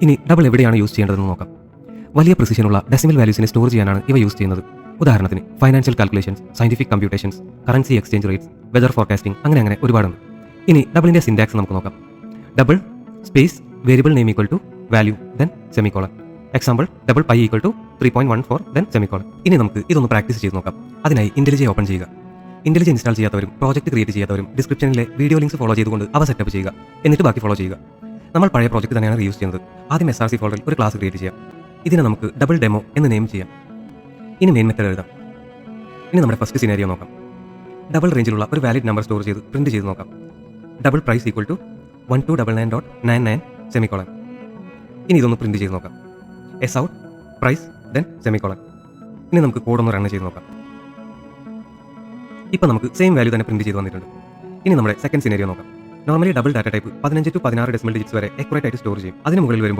ഇനി ഡബിൾ എവിടെയാണ് യൂസ് ചെയ്യേണ്ടതെന്ന് നോക്കാം. വലിയ പ്രിസിഷനുള്ള ഡെസിമൽ വാല്യൂസിനെ സ്റ്റോർ ചെയ്യാനാണ് ഇവ യൂസ് ചെയ്യുന്നത്. ഉദാഹരണത്തിന് financial calculations, scientific computations, currency exchange rates, weather forecasting, അങ്ങനെ ഒരുപാടുണ്ട്. ഇനി ഡബിളിന്റെ സിൻടാക്സ് നമുക്ക് നോക്കാം. Double space variable name equal to value then semicolon. Example double pi equal to 3.14 then semicolon. ഇനി നമുക്ക് ഇതൊന്ന് പ്രാക്ടീസ് ചെയ്ത് നോക്കാം. അതിനായി ഇന്റലിജെ ഓപ്പൺ ചെയ്യുക. ഇന്റലിജെ ഇൻസ്റ്റാൾ ചെയ്യാത്തവരും പ്രോജക്റ്റ് ക്രിയേറ്റ് ചെയ്യാത്തവരും ഡിസ്ക്രിപ്ഷനിലെ വീഡിയോ ലിങ്ക്സ് ഫോളോ ചെയ്തുകൊണ്ട് അവ സെറ്റപ്പ് ചെയ്യുക. എന്നിട്ട് ബാക്കി ഫോളോ ചെയ്യുക. നമ്മൾ പഴയ പ്രോജക്റ്റ് തന്നെയാണ് റീയൂസ് ചെയ്യുന്നത്. ആദ്യം SRC ഫോൾഡറിൽ ഒരു ക്ലാസ് ക്രിയേറ്റ് ചെയ്യാം. ഇതിനെ നമുക്ക് ഡബിൾ ഡെമോ എന്ന് നെയിം ചെയ്യാം. ഇനി മെയിൻ മെത്തേഡ് എഴുതാം. ഇനി നമ്മുടെ ഫസ്റ്റ് സിനാരിയോ നോക്കാം. ഡബിൾ റേഞ്ചിലുള്ള ഒരു വാലിഡ് നമ്പർ സ്റ്റോർ ചെയ്ത് പ്രിന്റ് ചെയ്ത് നോക്കാം. Double price equal to 1299.99 semicolon. ഇനി ഇതൊന്ന് പ്രിന്റ് ചെയ്ത് നോക്കാം. S out price then semicolon. ഇനി നമുക്ക് കോഡൊന്ന് റൺ ചെയ്ത് നോക്കാം. ഇപ്പോൾ നമുക്ക് സെയിം വാല്യൂ തന്നെ പ്രിന്റ് ചെയ്ത് വന്നിട്ടുണ്ട്. ഇനി നമ്മുടെ സെക്കൻഡ് സിനാരിയോ നോക്കാം. Normally double data type 15 to 16 decimal digits വരെ അക്യുറേറ്റ് ആയിട്ട് സ്റ്റോർ ചെയ്യും. അതിന് മുകളിൽ വരുമ്പോൾ